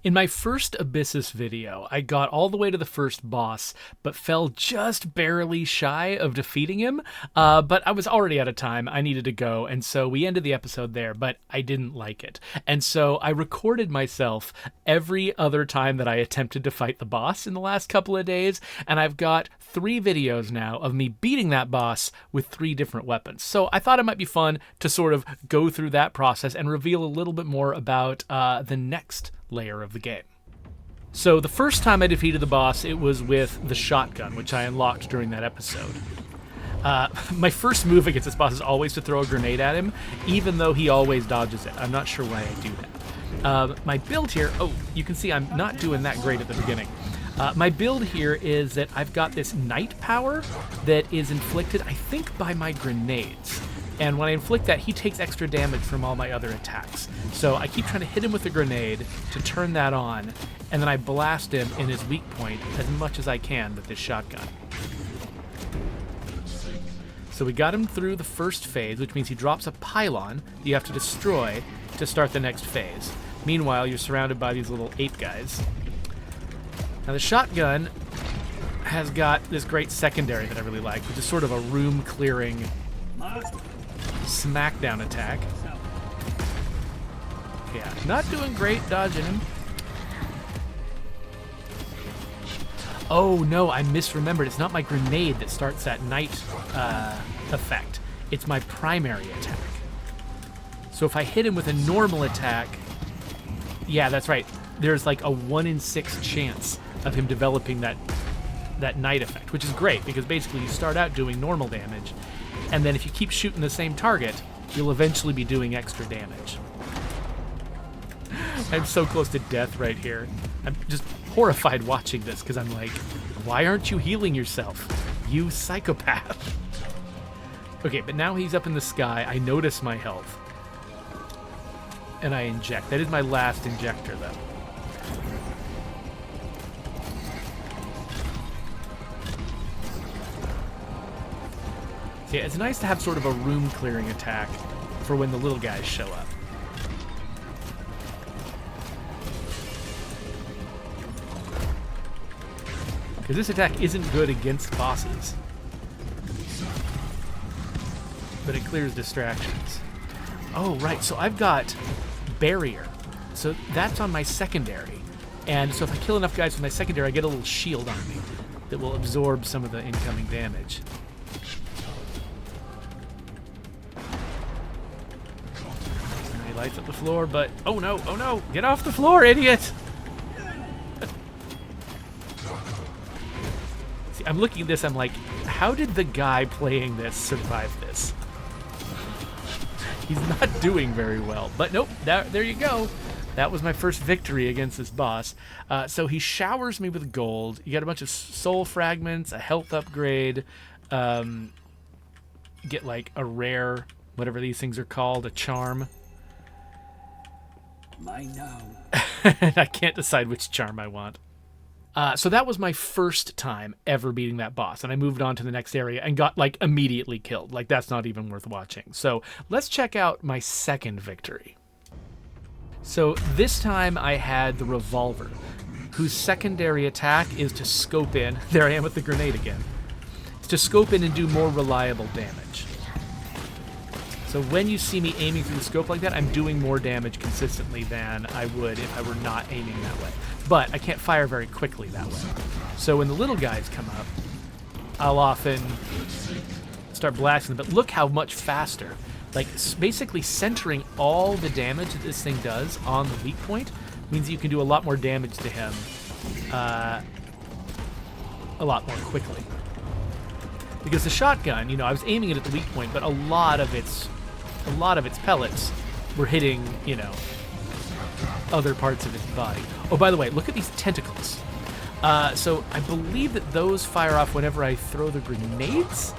In my first ABYSSUS video, I got all the way to the first boss, but fell just barely shy of defeating him, but I was already out of time. I needed to go, and so we ended the episode there, but I didn't like it. And so I recorded myself every other time that I attempted to fight the boss in the last couple of days, and I've got 3 videos now of me beating that boss with 3 different weapons. So I thought it might be fun to sort of go through that process and reveal a little bit more about the next layer of the game. So the first time I defeated the boss, it was with the shotgun, which I unlocked during that episode. My first move against this boss is always to throw a grenade at him, even though he always dodges it. I'm not sure why I do that. My build here, oh, you can see I'm not doing that great at the beginning. My build here is that I've got this night power that is inflicted, I think, by my grenades. And when I inflict that, he takes extra damage from all my other attacks. So I keep trying to hit him with a grenade to turn that on, and then I blast him in his weak point as much as I can with this shotgun. So we got him through the first phase, which means he drops a pylon that you have to destroy to start the next phase. Meanwhile, you're surrounded by these little ape guys. Now the shotgun has got this great secondary that I really like, which is sort of a room-clearing smackdown attack. Yeah, not doing great dodging him. Oh no, I misremembered. It's not my grenade that starts that night effect. It's my primary attack. So if I hit him with a normal attack, yeah, that's right. There's like a 1 in 6 chance of him developing that night effect, which is great because basically you start out doing normal damage, and then if you keep shooting the same target, you'll eventually be doing extra damage. I'm so close to death right here. I'm just horrified watching this because I'm like, why aren't you healing yourself, you psychopath? Okay, but now he's up in the sky. I notice my health, and I inject. That is my last injector, though. Yeah, it's nice to have sort of a room-clearing attack for when the little guys show up. Because this attack isn't good against bosses, but it clears distractions. Oh, right, so I've got barrier. So that's on my secondary. And so if I kill enough guys with my secondary, I get a little shield on me that will absorb some of the incoming damage. Lights up the floor, but oh no, get off the floor, idiot! See, I'm looking at this, I'm like, how did the guy playing this survive this? He's not doing very well, but nope, there you go. That was my first victory against this boss. So he showers me with gold. You get a bunch of soul fragments, a health upgrade, get like a rare, whatever these things are called, a charm. I can't decide which charm I want. So that was my first time ever beating that boss, and I moved on to the next area and got like immediately killed. Like that's not even worth watching. So let's check out my second victory. So this time I had the revolver, whose secondary attack is to scope in. There I am with the grenade again. It's to scope in and do more reliable damage. So when you see me aiming through the scope like that, I'm doing more damage consistently than I would if I were not aiming that way. But I can't fire very quickly that way. So when the little guys come up, I'll often start blasting them. But look how much faster. Like basically centering all the damage that this thing does on the weak point means you can do a lot more damage to him a lot more quickly. Because the shotgun, you know, I was aiming it at the weak point, but a lot of its pellets were hitting, you know, other parts of his body. Oh, by the way, look at these tentacles. So I believe that those fire off whenever I throw the grenades.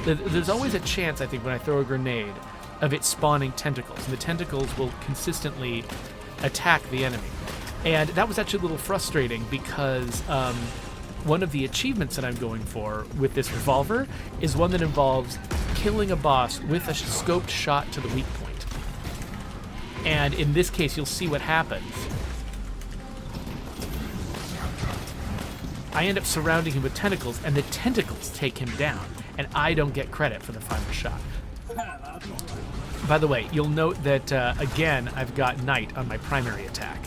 There's always a chance, I think, when I throw a grenade of it spawning tentacles, and the tentacles will consistently attack the enemy. And that was actually a little frustrating because one of the achievements that I'm going for with this revolver is one that involves killing a boss with a scoped shot to the weak point. And in this case, you'll see what happens I end up surrounding him with tentacles, and the tentacles take him down, and I don't get credit for the final shot. By the way, you'll note that, again, I've got Knight on my primary attack.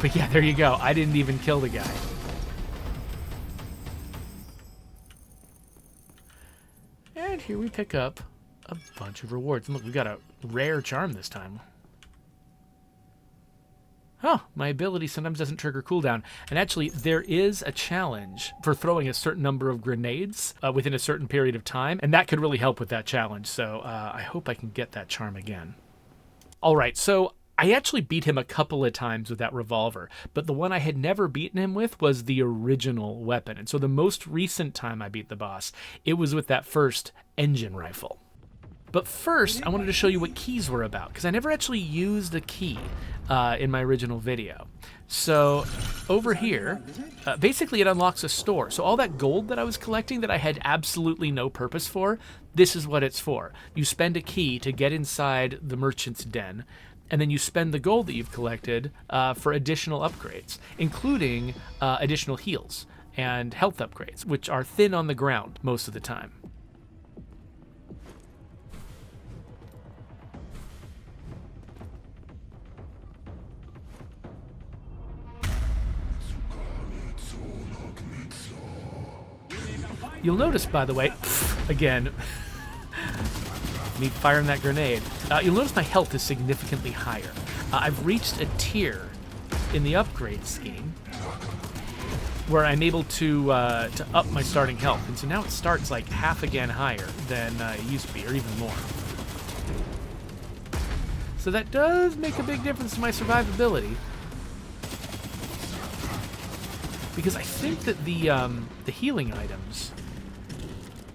But yeah, there you go. I didn't even kill the guy. And here we pick up a bunch of rewards. And look, we got a rare charm this time. Oh, my ability sometimes doesn't trigger cooldown. And actually, there is a challenge for throwing a certain number of grenades within a certain period of time. And that could really help with that challenge. So I hope I can get that charm again. All right, so I actually beat him a couple of times with that revolver, but the one I had never beaten him with was the original weapon. And so the most recent time I beat the boss, it was with that first engine rifle. But first, I wanted to show you what keys were about, because I never actually used a key in my original video. So over here, basically it unlocks a store. So all that gold that I was collecting that I had absolutely no purpose for, this is what it's for. You spend a key to get inside the merchant's den, and then you spend the gold that you've collected for additional upgrades, including additional heals and health upgrades, which are thin on the ground most of the time. You'll notice, by the way, again, me firing that grenade, you'll notice my health is significantly higher. I've reached a tier in the upgrade scheme where I'm able to up my starting health. And so now it starts like half again higher than it used to be, or even more. So that does make a big difference to my survivability. Because I think that the healing items,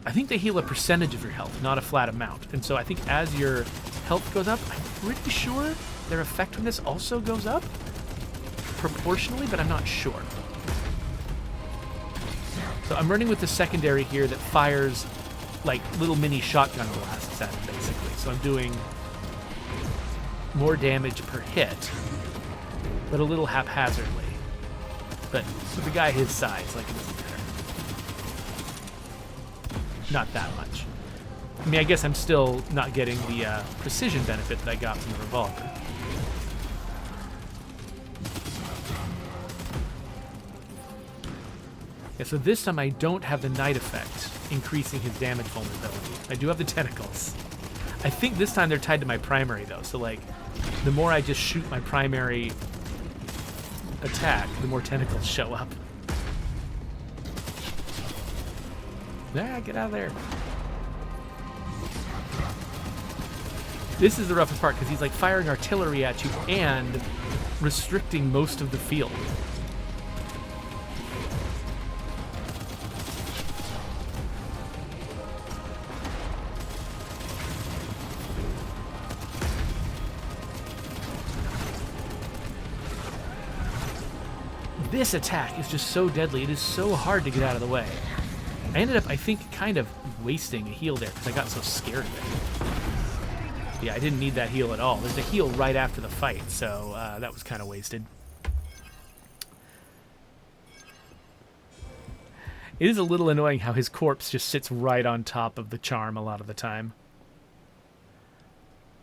I think they heal a percentage of your health, not a flat amount. And so I think as your health goes up, I'm pretty sure their effectiveness also goes up proportionally, but I'm not sure. So I'm running with the secondary here that fires like little mini shotgun blasts at it, basically. So I'm doing more damage per hit, but a little haphazardly. But for the guy his size, like, it doesn't matter. Not that much. I mean, I guess I'm still not getting the precision benefit that I got from the revolver. Yeah, so this time I don't have the Knight effect, increasing his damage vulnerability. I do have the tentacles. I think this time they're tied to my primary, though. So, like, the more I just shoot my primary attack, the more tentacles show up. Ah, get out of there. This is the roughest part, because he's like firing artillery at you and restricting most of the field. This attack is just so deadly. It is so hard to get out of the way. I ended up, I think, kind of wasting a heal there because I got so scared of it. Yeah, I didn't need that heal at all. There's a heal right after the fight, so that was kind of wasted. It is a little annoying how his corpse just sits right on top of the charm a lot of the time.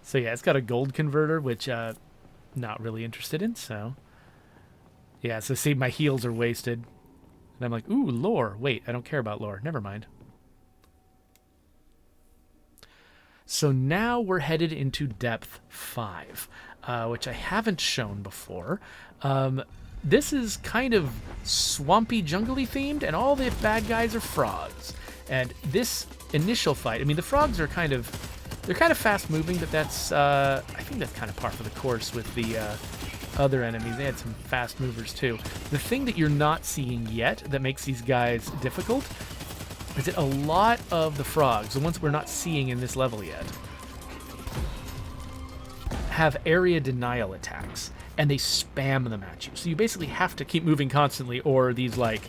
So yeah, it's got a gold converter, which not really interested in, so... Yeah, so see, my heals are wasted. And I'm like, ooh, lore. Wait, I don't care about lore. Never mind. So now we're headed into depth 5, which I haven't shown before. This is kind of swampy, jungly themed, and all the bad guys are frogs. And this initial fight, I mean, the frogs are kind of, they're kind of fast moving, but that's, I think that's kind of par for the course with the other enemies. They had some fast movers too. The thing that you're not seeing yet that makes these guys difficult is that a lot of the frogs, the ones we're not seeing in this level yet, have area denial attacks, and they spam them at you. So you basically have to keep moving constantly, or these like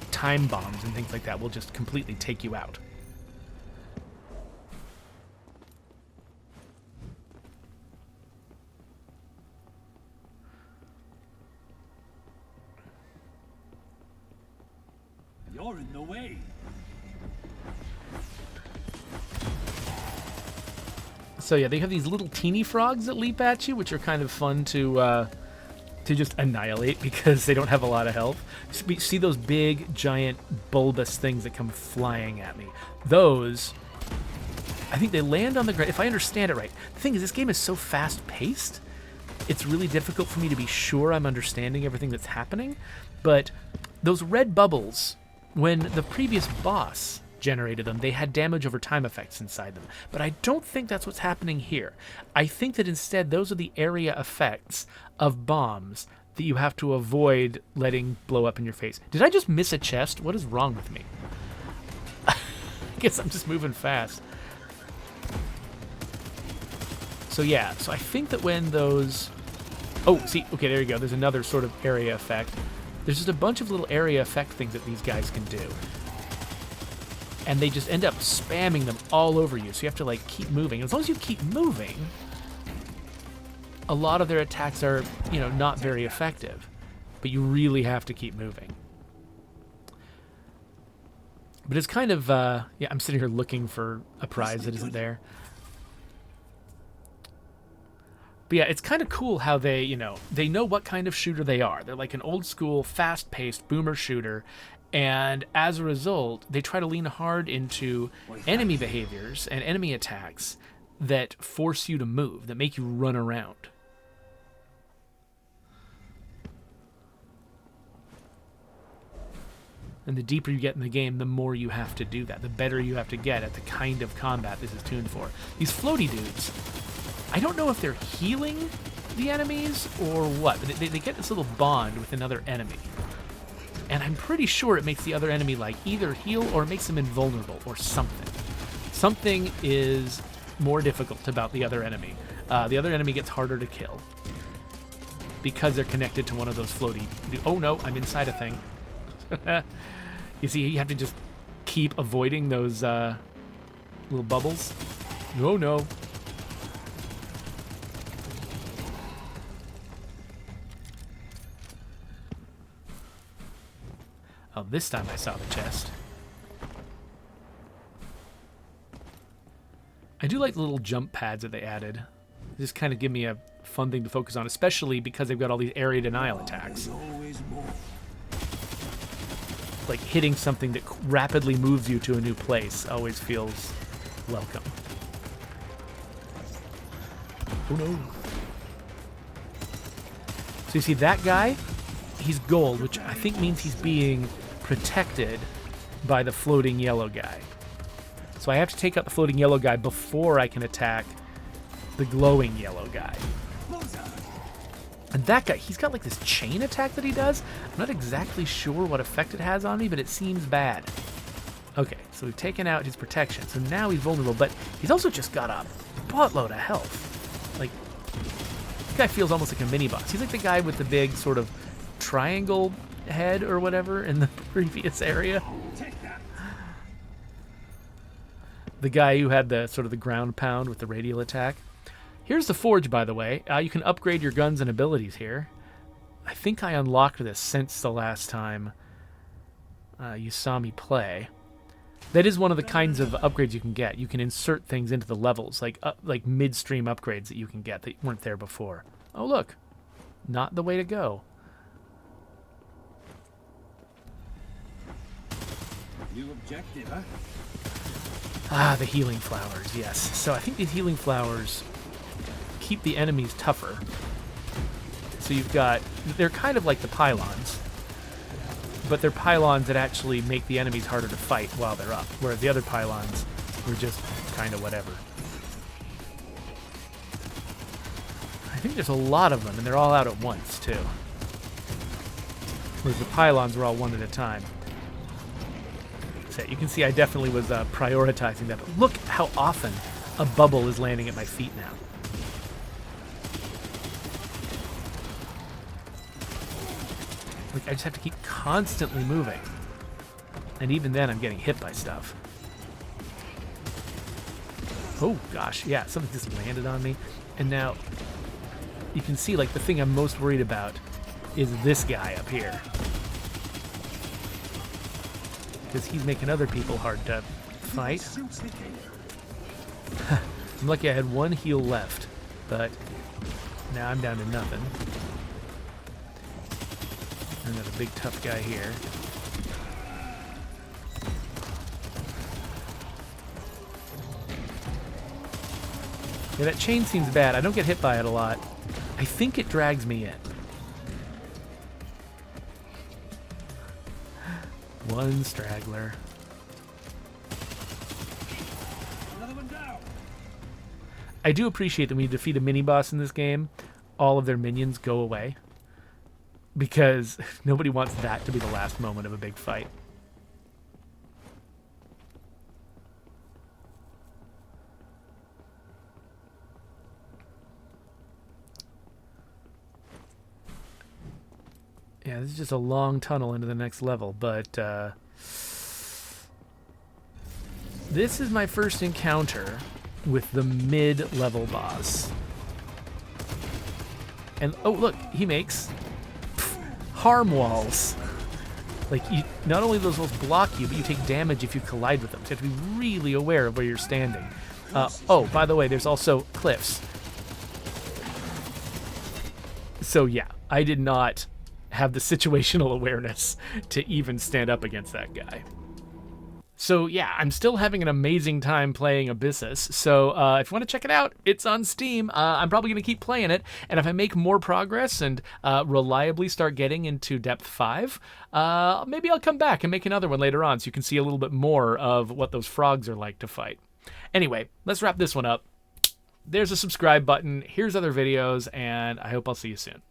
time bombs and things like that will just completely take you out. You're in the way. So yeah, they have these little teeny frogs that leap at you, which are kind of fun to just annihilate because they don't have a lot of health. See those big, giant, bulbous things that come flying at me. Those, I think they land on the ground. If I understand it right, the thing is, this game is so fast-paced, it's really difficult for me to be sure I'm understanding everything that's happening. But those red bubbles, when the previous boss generated them, they had damage over time effects inside them. But I don't think that's what's happening here. I think that instead those are the area effects of bombs that you have to avoid letting blow up in your face. Did I just miss a chest? What is wrong with me? I guess I'm just moving fast. So yeah, so I think that when those... Oh, see, okay, there you go. There's another sort of area effect. There's just a bunch of little area effect things that these guys can do. And they just end up spamming them all over you, so you have to, like, keep moving. And as long as you keep moving, a lot of their attacks are, you know, not very effective. But you really have to keep moving. But it's kind of, yeah, I'm sitting here looking for a prize that isn't there. But yeah, it's kind of cool how they, you know, they know what kind of shooter they are. They're like an old school, fast-paced boomer shooter. And as a result, they try to lean hard into enemy behaviors and enemy attacks that force you to move, that make you run around. And the deeper you get in the game, the more you have to do that. The better you have to get at the kind of combat this is tuned for. These floaty dudes, I don't know if they're healing the enemies or what, but they get this little bond with another enemy. And I'm pretty sure it makes the other enemy, like, either heal or makes them invulnerable or something. Something is more difficult about the other enemy. The other enemy gets harder to kill because they're connected to one of those floaty... Oh no, I'm inside a thing. You see, you have to just keep avoiding those little bubbles. No, no. Oh, this time I saw the chest. I do like the little jump pads that they added. They just kind of give me a fun thing to focus on, especially because they've got all these area denial attacks. Like hitting something that rapidly moves you to a new place always feels welcome. Oh no. So you see that guy? He's gold, which I think means he's being protected by the floating yellow guy. So I have to take out the floating yellow guy before I can attack the glowing yellow guy. And that guy, he's got like this chain attack that he does. I'm not exactly sure what effect it has on me, but it seems bad. Okay, so we've taken out his protection. So now he's vulnerable, but he's also just got a buttload of health. Like, this guy feels almost like a mini-boss. He's like the guy with the big sort of triangle head or whatever in the previous area. The guy who had the sort of the ground pound with the radial attack. Here's the forge, by the way. You can upgrade your guns and abilities here. I think I unlocked this since the last time you saw me play. That is one of the kinds of upgrades you can get. You can insert things into the levels, like midstream upgrades that you can get that weren't there before. Oh, look. Not the way to go. New objective, huh? Ah, the healing flowers, yes. So I think these healing flowers keep the enemies tougher. So you've got... They're kind of like the pylons, but they're pylons that actually make the enemies harder to fight while they're up, whereas the other pylons were just kind of whatever. I think there's a lot of them, and they're all out at once, too. Whereas the pylons were all one at a time. So you can see I definitely was prioritizing that, but look how often a bubble is landing at my feet now. Like, I just have to keep constantly moving. And even then, I'm getting hit by stuff. Oh, gosh, yeah, something just landed on me. And now, you can see, like, the thing I'm most worried about is this guy up here. because he's making other people hard to fight. Suits leaking. I'm lucky I had one heal left, but now I'm down to nothing. Another big tough guy here. Yeah, that chain seems bad. I don't get hit by it a lot. I think it drags me in. One straggler. Another one down. I do appreciate that when you defeat a mini-boss in this game, all of their minions go away. Because nobody wants that to be the last moment of a big fight. Yeah, this is just a long tunnel into the next level, but this is my first encounter with the mid-level boss. And, oh, look, he makes harm walls. Like, you, not only do those walls block you, but you take damage if you collide with them. So you have to be really aware of where you're standing. Oh, by the way, there's also cliffs. So, yeah, I did not have the situational awareness to even stand up against that guy. So yeah, I'm still having an amazing time playing ABYSSUS. So if you want to check it out, it's on Steam. I'm probably going to keep playing it, and if I make more progress and reliably start getting into Depth 5, maybe I'll come back and make another one later on so you can see a little bit more of what those frogs are like to fight. Anyway, let's wrap this one up. There's a subscribe button, here's other videos, and I hope I'll see you soon.